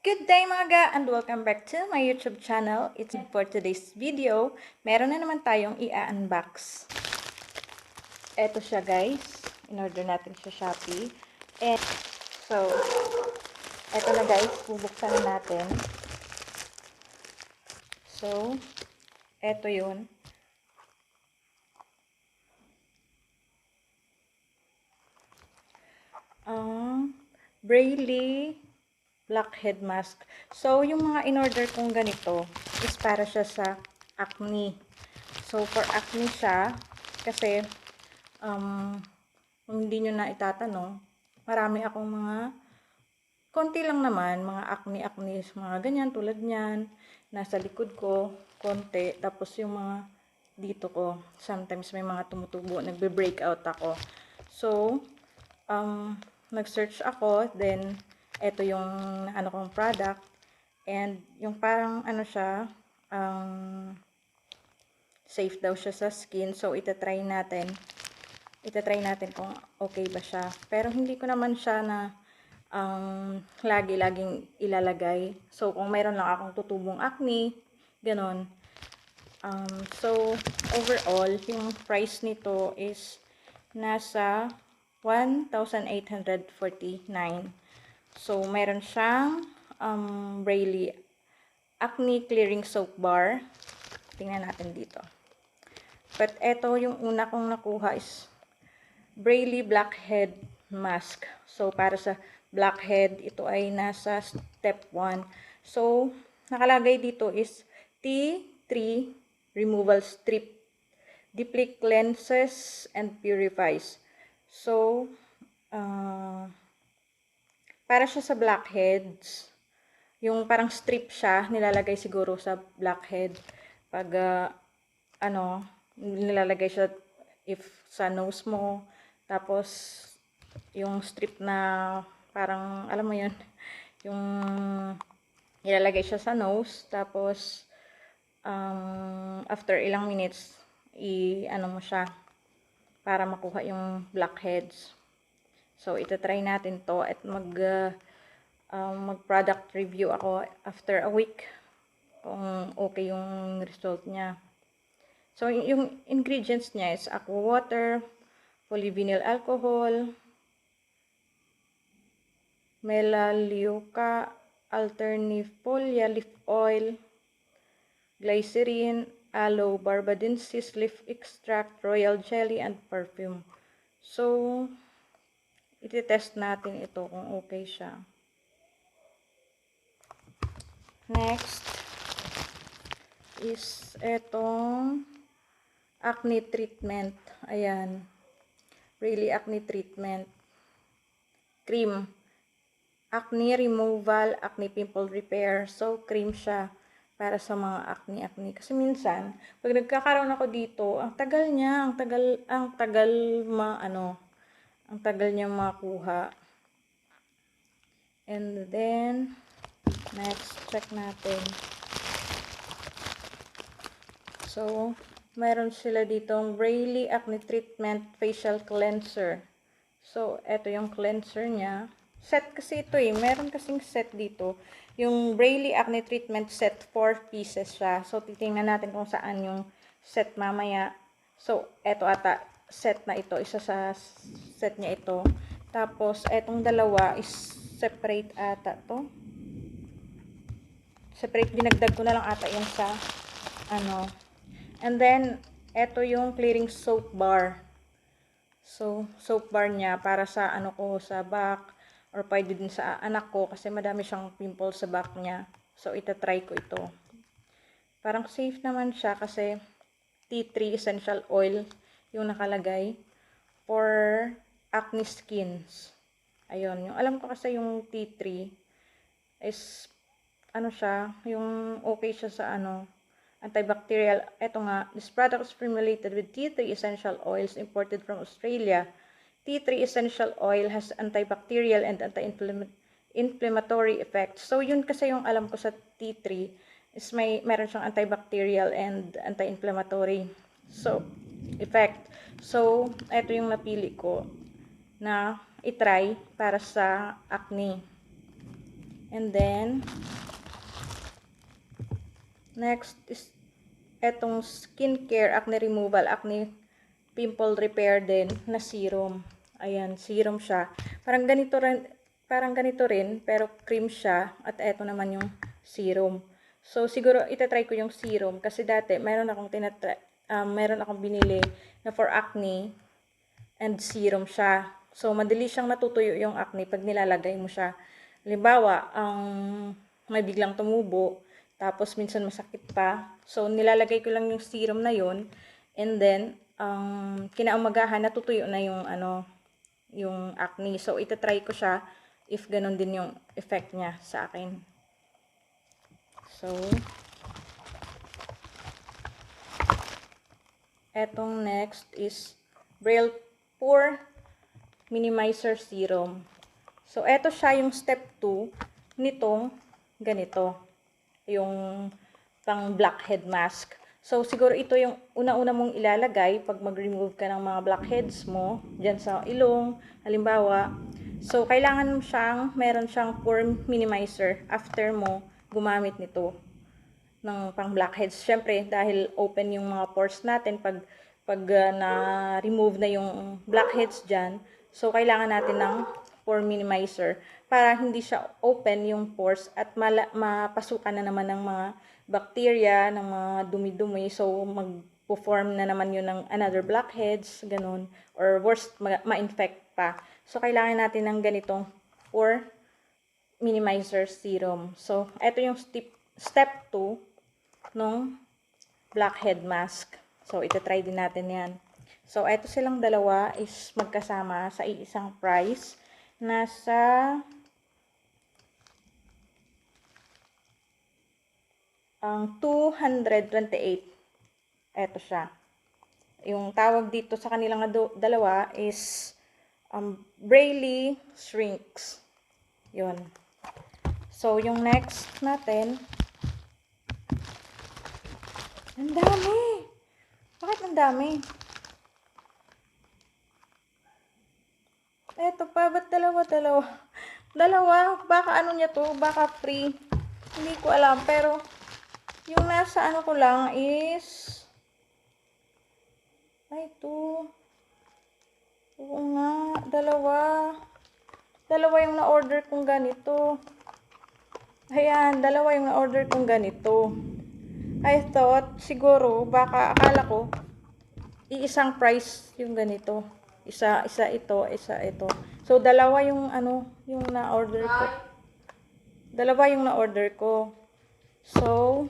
Good day mga ga and welcome back to my YouTube channel. It's for today's video, meron na naman tayong i-unbox. Eto siya guys, in-order natin sa Shopee. And so, eto na guys, bubuksan na natin. So, eto yun. Braille blackhead mask. So, yung mga in-order kong ganito is para siya sa acne. So, for acne siya, kasi, kung hindi nyo na itatanong, marami akong mga, konti lang naman, mga acne, mga ganyan, tulad nyan, nasa likod ko, konti, tapos yung mga dito ko, sometimes may mga tumutubo, nagbe-breakout ako. So, nag-search ako, then, eto yung ano kong product, and yung parang ano siya, safe daw siya sa skin, so itatry natin kung okay ba siya. Pero hindi ko naman siya na laging ilalagay. So kung mayroon lang akong tutubong acne, ganon. So overall, yung price nito is nasa 1,849. So, meron siyang Braille Acne Clearing Soap Bar. Tingnan natin dito. But eto yung una kong nakuha is Braille Blackhead Mask. So, para sa blackhead, ito ay nasa step 1. So, nakalagay dito is T3 Removal Strip. Deeply cleanses and purifies. So, para siya sa blackheads. Yung parang strip siya, nilalagay siguro sa blackhead. Pag, nilalagay siya if sa nose mo. Tapos, yung strip na parang, alam mo yun, yung nilalagay siya sa nose. Tapos, after ilang minutes, ano mo siya, para makuha yung blackheads. So, itatry natin to at mag-product review ako after a week kung okay yung result niya. So, yung ingredients niya is aqua water, polyvinyl alcohol, melaleuca alternifolia leaf oil, glycerin, aloe, barbadensis leaf extract, royal jelly, and perfume. So, iti-test natin ito kung okay siya. Next is etong acne treatment. Ayan. Really acne treatment. Cream. Acne removal, acne pimple repair. So, cream siya para sa mga acne. Kasi minsan, pag nagkakaroon ako dito, ang tagal niya, ang tagal niya makuha. And then, next, check natin. So, meron sila ditong Braille Acne Treatment Facial Cleanser. So, eto yung cleanser niya. Set kasi ito eh. Meron kasing set dito. Yung Braille Acne Treatment Set, 4 pieces siya. So, titingnan natin kung saan yung set mamaya. So, eto ata, set na ito. Isa sa set niya ito. Tapos, etong dalawa is separate ata to. Separate, dinagdag ko na lang ata yan sa, And then, eto yung clearing soap bar. So, soap bar niya para sa sa back or pwede din sa anak ko kasi madami siyang pimples sa back niya. So, itatry ko ito. Parang safe naman siya kasi T3 essential oil yung nakalagay for acne skins. Ayun, yung alam ko kasi yung T3 is siya, yung okay siya sa antibacterial. Ito nga, this product is formulated with T3 essential oils imported from Australia. T3 essential oil has antibacterial and anti-inflammatory effects. So, yun kasi yung alam ko sa T3 is meron siyang antibacterial and anti-inflammatory effect. So, ito yung napili ko na itry para sa acne. And then, next is etong skincare, acne removal, acne pimple repair din na serum. Ayan, serum siya. Parang ganito rin, pero cream siya. At eto naman yung serum. So, siguro itatry ko yung serum. Kasi dati, meron akong binili na for acne and serum siya. So, madali siyang natutuyo yung acne pag nilalagay mo siya. Halimbawa, may biglang tumubo, tapos minsan masakit pa. So, nilalagay ko lang yung serum na yun. And then, kinaumagahan, natutuyo na yung acne. So, itatry ko siya if ganun din yung effect niya sa akin. So, etong next is Braille Pore Minimizer Serum. So, eto siya yung step 2 nitong ganito. Yung pang blackhead mask. So, siguro ito yung una-una mong ilalagay pag mag-remove ka ng mga blackheads mo dyan sa ilong, halimbawa. So, kailangan meron siyang pore minimizer after mo gumamit nito ng pang blackheads. Syempre, dahil open yung mga pores natin pag na-remove na yung blackheads dyan. So, kailangan natin ng pore minimizer para hindi siya open yung pores at mapasukan na naman ng mga bacteria, ng mga dumi-dumi. So, mag-form na naman yun ng another blackheads, ganun. Or worst, ma-infect pa. So, kailangan natin ng ganitong pore minimizer serum. So, ito yung step 2 nung blackhead mask. So, itatry din natin yan. So, ito silang dalawa is magkasama sa isang price. Nasa ang 228. Ito siya. Yung tawag dito sa kanilang dalawa is Braille Shrinks. Yun. So, yung next natin, ang dami! Bakit ang dami? Eto pa, ba't dalawa? Dalawa, baka ano niya to, baka free. Hindi ko alam, pero yung nasa ano ko lang is ay, ito. Oo nga, dalawa yung na-order kong ganito. Ayan, dalawa yung na-order kong ganito. I thought, siguro, baka akala ko, iisang price yung ganito. Isa ito, isa ito. So, dalawa yung yung na-order ko. Dalawa yung na-order ko. So,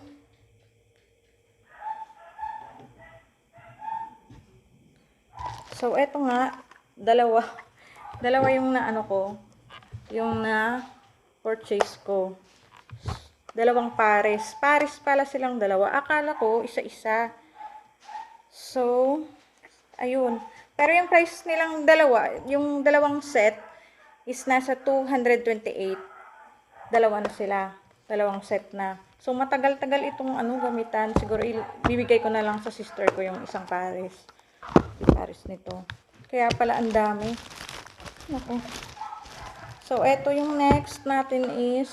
eto nga, dalawa yung na ko, yung na purchase ko. Dalawang pares. Pares pala silang dalawa. Akala ko, isa-isa. So, ayun. Pero yung price nilang dalawa, yung dalawang set, is nasa 228. Dalawa na sila. Dalawang set na. So, matagal-tagal itong gamitan. Siguro, bibigay ko na lang sa sister ko yung isang pares. Yung pares nito. Kaya pala ang dami. Naku. So, eto yung next natin is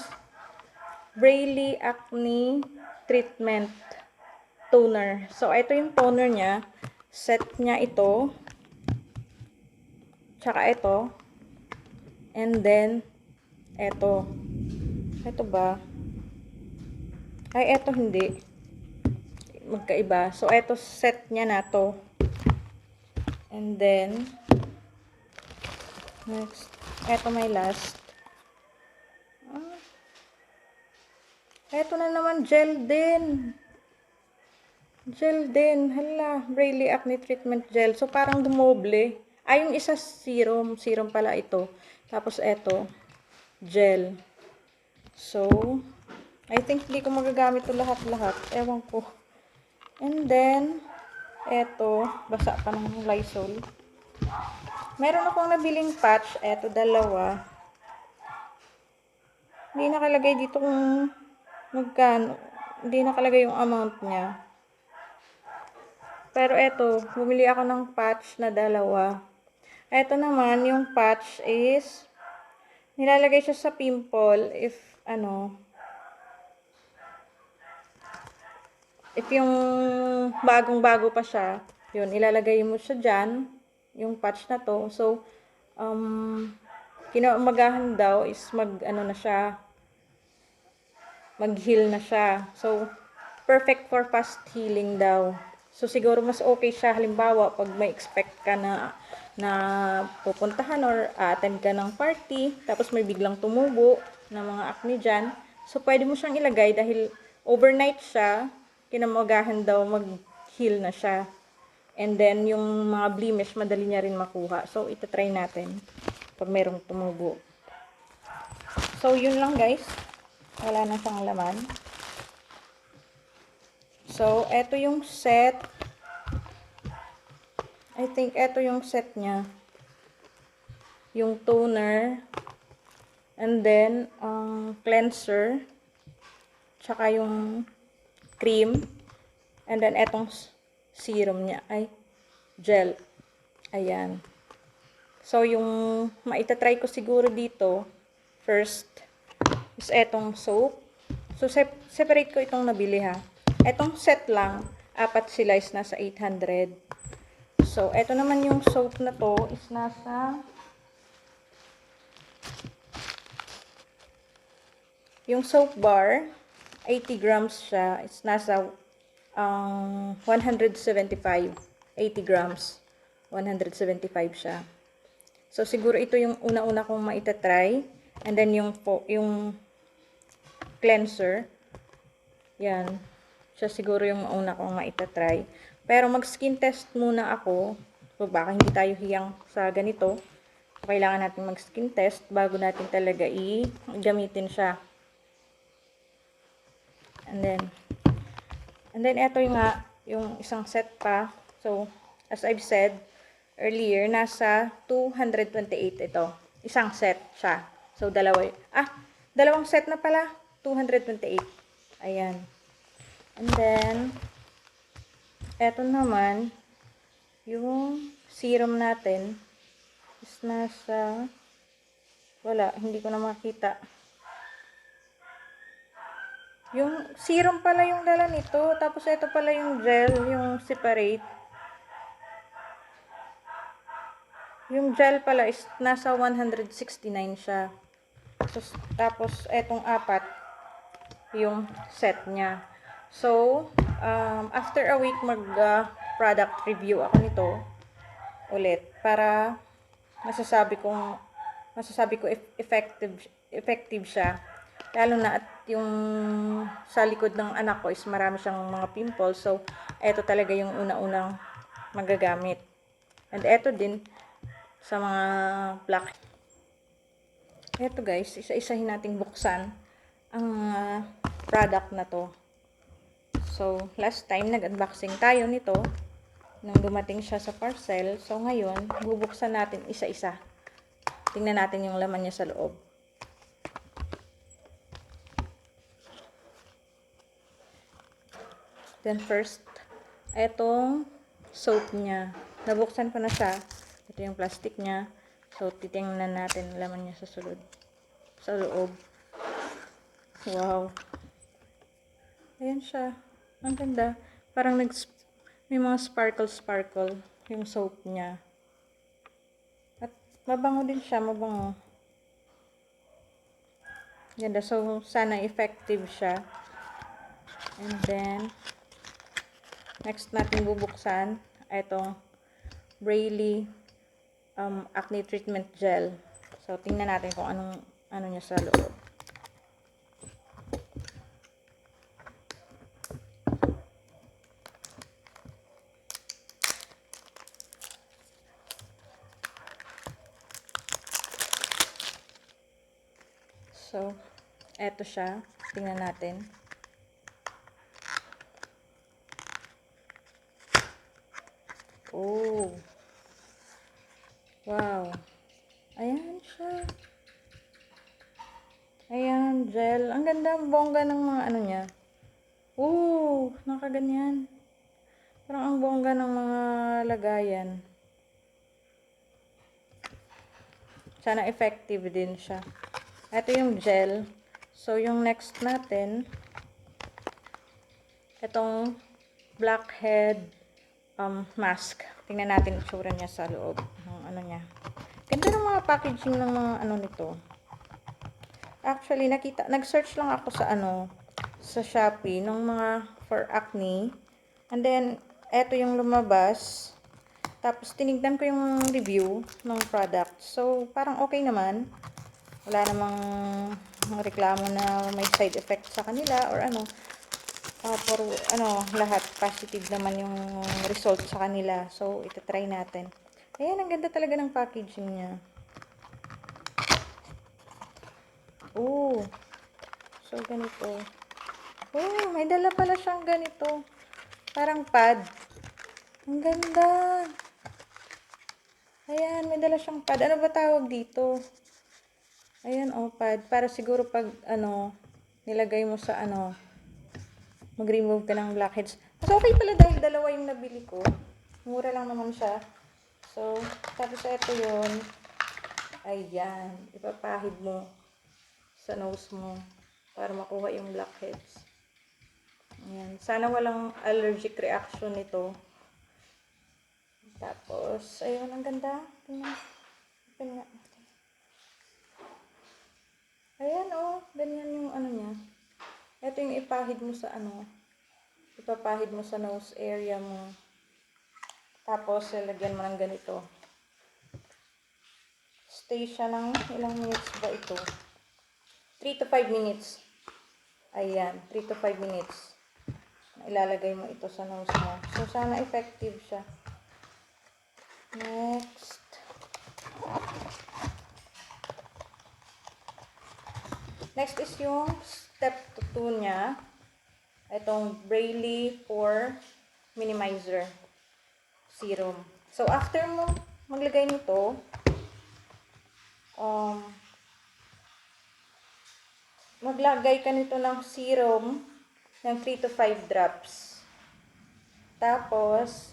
Braille Acne Treatment Toner. So, ito yung toner niya. Set niya ito. Tsaka ito. And then, ito. Ito ba? Ay, ito hindi. Magkaiba. So, ito set niya na to. And then, next. Ito may last. Ito na naman, gel din. Gel din. Hala, Braille Acne Treatment Gel. So, parang dumoble. Ay, yung isa serum. Serum pala ito. Tapos, ito. Gel. So, I think hindi ko magagamit ito lahat-lahat. Ewan ko. And then, ito. Basa pa ng Lysol. Meron akong nabiling patch. Ito, dalawa. Hindi nakalagay dito kung magkano. Hindi nakalagay yung amount niya. Pero eto, bumili ako ng patch na dalawa. Eto naman, yung patch is, nilalagay siya sa pimple if if yung bagong-bago pa siya, yun, ilalagay mo siya dyan, yung patch na to. So, kinaumagahan daw is mag-heal na siya. So, perfect for fast healing daw. So, siguro mas okay siya, halimbawa, pag may expect ka na pupuntahan or attend ka ng party, tapos may biglang tumubo na mga acne dyan. So, pwede mo siyang ilagay dahil overnight siya, kinamagahan daw mag-heal na siya. And then, yung mga blemish, madali niya rin makuha. So, itatry natin pag merong tumubo. So, yun lang guys. Wala na siyang laman. So, eto yung set. I think eto yung set niya. Yung toner. And then, cleanser. Tsaka yung cream. And then, etong serum niya. Ay, gel. Ayan. So, yung maitatry ko siguro dito, first, is etong soap. So, separate ko itong nabili ha. Etong set lang, 4 sila is nasa 800. So, eto naman yung soap na to is nasa yung soap bar, 80 grams siya, is nasa 175. 80 grams. 175 siya. So, siguro ito yung una-una kong maitatry. And then, yung cleanser. Yan. Siya siguro yung una kong maitatry. Pero, mag-skin test muna ako. So, baka hindi tayo hiyang sa ganito. So, kailangan natin mag-skin test bago natin talaga i-gamitin siya. And then, ito yung isang set pa. So, as I've said earlier, nasa 228 ito. Isang set siya. So, dalawang set na pala. 228. Ayan. And then, eto naman, yung serum natin is nasa, hindi ko na makita. Yung serum pala yung dala nito. Tapos, ito pala yung gel, yung separate. Yung gel pala is nasa 169 siya. Tapos, etong 4, yung set niya. So, after a week, mag-product review ako nito ulit. Para masasabi ko effective siya. Lalo na at yung sa likod ng anak ko is marami siyang mga pimples. So, eto talaga yung una-unang magagamit. And eto din sa mga black. Eto guys, isa-isahin nating buksan ang product na to. So, last time nag-unboxing tayo nito nung dumating siya sa parcel. So, ngayon, bubuksan natin isa-isa. Tingnan natin yung laman niya sa loob. Then first, etong soap niya. Nabuksan ko na siya. Ito yung plastic niya. So, titingnan natin laman niya sa loob. Wow. Ayan siya. Ang ganda. Parang may mga sparkle yung soap niya. At mabango din siya. Mabango. Ganda. So, sana effective siya. And then, next natin bubuksan itong Braylee acne treatment gel. So, tingnan natin kung ano niya sa loob. So, eto siya. Tingnan natin. Oh. Wow. Ayan siya. Ayan, gel. Ang ganda, bongga ng mga ano niya. Oh, nakaganyan. Parang ang bongga ng mga lagayan. Sana effective din siya. Ito yung gel. So, yung next natin, itong blackhead mask. Tingnan natin itsura niya sa loob ng ano niya. Ganda ng mga packaging ng mga ano nito. Actually, nag-search lang ako sa sa Shopee ng mga for acne. And then, eto yung lumabas. Tapos, tinignan ko yung review ng product. So, parang okay naman. Wala namang reklamo na may side effect sa kanila or ano. For lahat positive naman yung result sa kanila. So, ito-try natin. Ayan, ang ganda talaga ng packaging niya. Oh. So, ganito. Oh, may dala pala siyang ganito. Parang pad. Ang ganda. Ayan, may dala siyang pad. Ano ba tawag dito? Ayan, oh, pad. Para siguro pag, nilagay mo sa, mag-remove ka ng blackheads. Mas okay pala dahil dalawa yung nabili ko. Mura lang naman siya. So, tapos ito yun. Ayan. Ipapahid mo sa nose mo para makuha yung blackheads. Ayan. Sana walang allergic reaction nito. Tapos, ayun, ang ganda. Tingnan. Open nga. Ayan, oh. Ganyan yung ano niya. Ito yung ipahid mo sa ipapahid mo sa nose area mo. Tapos, lagyan mo ng ganito. Stay siya ng ilang minutes ba ito? 3 to 5 minutes. Ayan, 3 to 5 minutes. Ilalagay mo ito sa nose mo. So, sana effective siya. Next. Next is yung step 2 niya. Itong Braylee Pore Minimizer Serum. So, after mo maglagay nito, maglagay ka nito ng serum ng 3 to 5 drops. Tapos,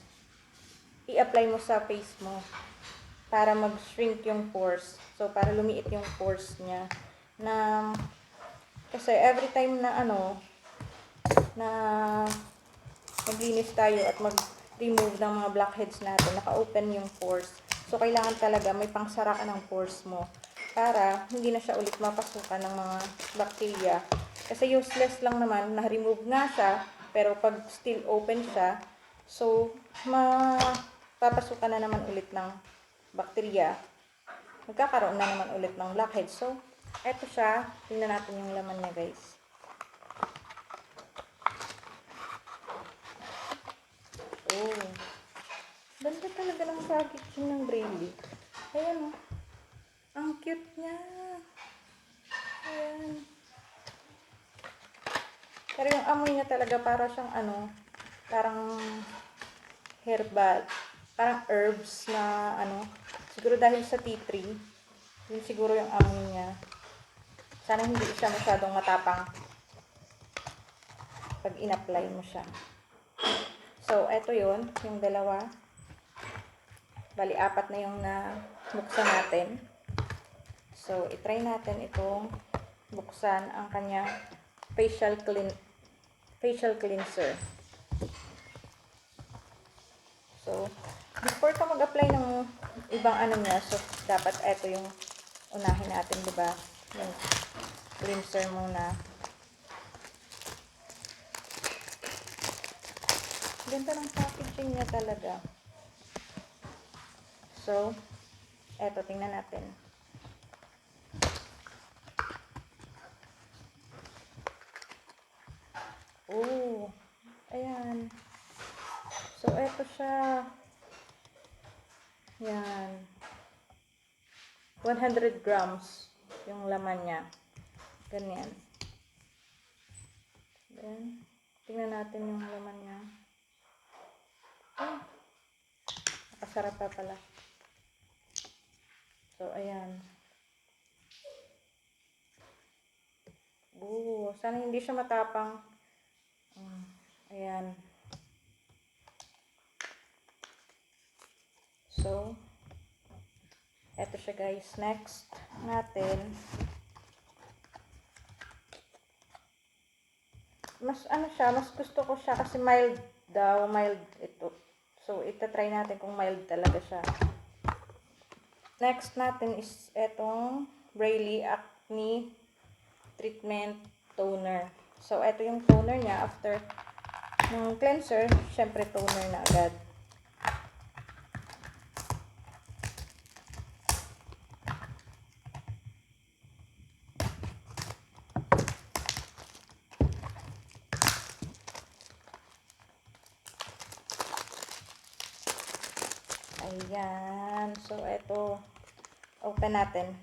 i-apply mo sa face mo para mag-shrink yung pores. So, para lumiit yung pores niya. Kasi every time na na maglinis tayo at mag-remove ng mga blackheads natin, naka-open yung pores. So, kailangan talaga may pangsara ka ng pores mo para hindi na siya ulit mapasukan ng mga bacteria. Kasi useless lang naman, na-remove nga siya, pero pag still open siya, so, mapapasukan na naman ulit ng bacteria. Magkakaroon na naman ulit ng blackheads. So, eto siya. Tingnan natin yung laman niya, guys. Oh. Ganda talaga ng packaging ng Braylee. Ayan, oh. Ang cute niya. Ayan. Pero yung amoy niya talaga para siyang parang herbal. Parang herbs na siguro dahil sa tea tree. Yun siguro yung amoy niya. Sana hindi siya masyadong matapang pag in-apply mo siya. So, eto yun, yung dalawa. Bali, 4 na yung nabuksan natin. So, itry natin itong buksan ang kanyang facial cleanser. So, before ka mag-apply ng ibang niya, so, dapat eto yung unahin natin, diba? Yung cleanser muna. Ganda ng packaging niya talaga. So, eto, tingnan natin. Oh, ayan. So, eto siya. Yan. 100 grams yung laman niya. Ganyan. Then, tingnan natin yung laman niya. Oh, nakasarap pa pala. So, ayan. Oh, sana hindi siya matapang. Ayan. So, eto siya, guys. Next natin mas ano siya, mas gusto ko siya kasi mild daw, mild ito. So, itatry natin kung mild talaga siya. Next natin is etong Braylee Acne Treatment Toner. So, ito yung toner niya. After ng cleanser, syempre toner na agad. Ayan. So, ito. Open natin.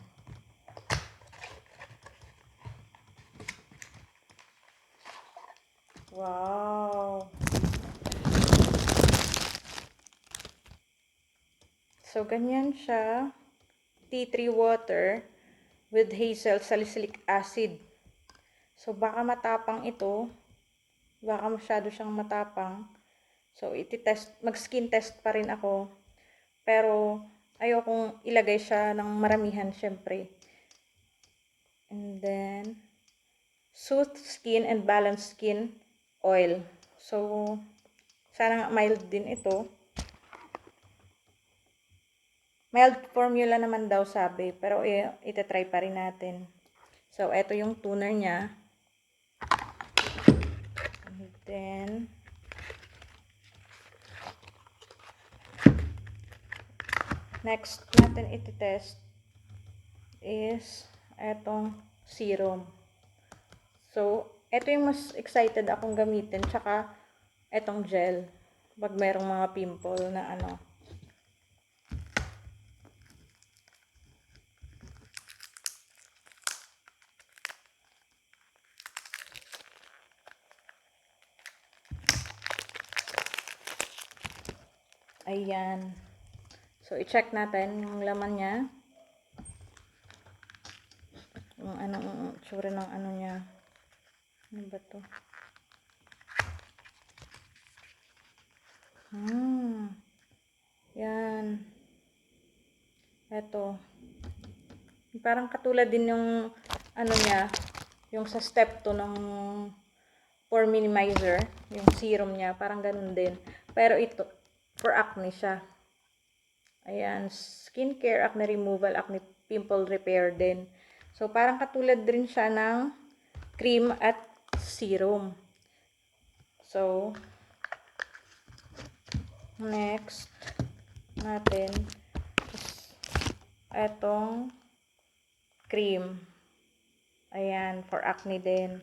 Wow. So, ganyan siya. Tea tree water with hazel salicylic acid. So, baka matapang ito. Baka masyado siyang matapang. So, mag-skin test pa rin ako. Pero, ayokong ilagay siya ng maramihan, syempre. And then, Soothe Skin and Balanced Skin Oil. So, sana mild din ito. Mild formula naman daw sabi, pero itatry pa rin natin. So, ito yung toner niya. And then, next natin iti-test is etong serum. So, ito yung mas excited akong gamitin, tsaka etong gel. Pag merong mga pimple na ano. Ayan. So, i-check natin yung laman niya. Yung anong tsura ng ano niya. Ano ba to? Yan. Eto. Parang katulad din yung ano niya, yung sa step 2 ng pore minimizer, yung serum niya, parang ganun din. Pero ito, for acne siya. Ayan, skincare, acne removal, acne pimple repair din. So, parang katulad din siya ng cream at serum. So, next natin is etong cream. Ayan, for acne din.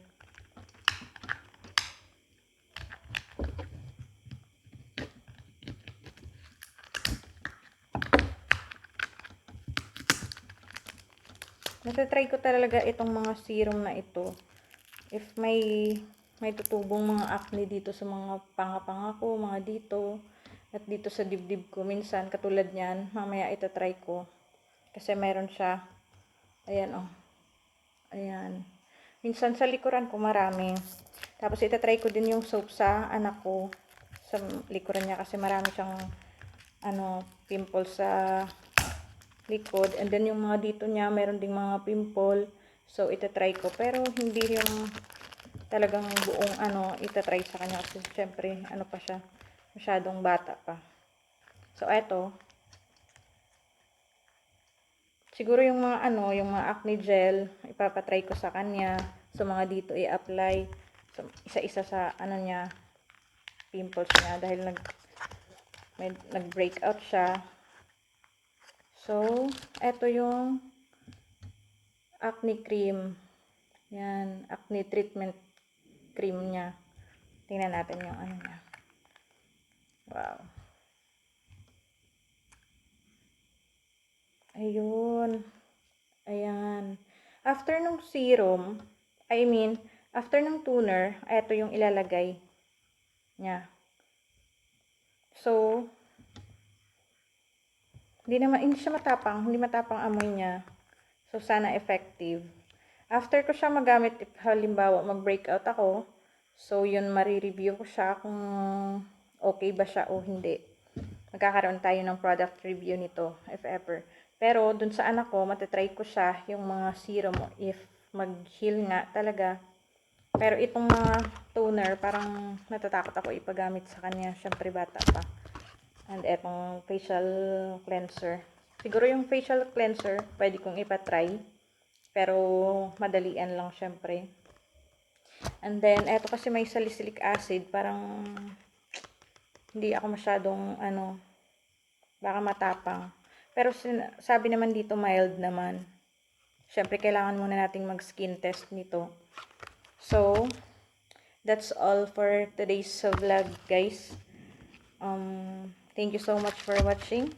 Natatry ko talaga itong mga serum na ito. If may tutubong mga acne dito sa mga panga-panga ko, mga dito, at dito sa dibdib ko, minsan katulad niyan, mamaya itatry ko. Kasi meron siya. Ayan oh. Ayan. Minsan sa likuran ko marami. Tapos itatry ko din yung soap sa anak ko. Sa likuran niya kasi marami siyang pimple sa likod. And then yung mga dito niya, meron ding mga pimple. So, itatry ko. Pero hindi yung talagang buong itatry sa kanya. Kasi syempre, pa siya. Masyadong bata pa. So, eto. Siguro yung mga yung mga acne gel, ipapatry ko sa kanya. So, mga dito i-apply. So, isa-isa sa niya, pimples niya. Dahil nag-breakout siya. So, eto yung acne cream. Yan, acne treatment cream niya. Tingnan natin yung niya. Wow. Ayun. Ayan. After ng serum, after ng toner, eto yung ilalagay niya. So, hindi siya matapang, hindi matapang amoy niya. So, sana effective. After ko siya magamit, if halimbawa mag-breakout ako, so yun, marireview ko siya kung okay ba siya o hindi. Magkakaroon tayo ng product review nito, if ever. Pero, dun sa anak ko, matatry ko siya, yung mga serum, if mag-heal nga talaga, Pero itong mga toner, parang natatakot ako ipagamit sa kanya. Syempre bata pa. And etong facial cleanser. Siguro yung facial cleanser, pwede kong ipatry. Pero madalian lang syempre. And then, eto kasi may salicylic acid. Parang hindi ako masyadong baka matapang. Pero sabi naman dito mild naman. Syempre kailangan muna nating mag-skin test nito. So, that's all for today's vlog, guys. Thank you so much for watching.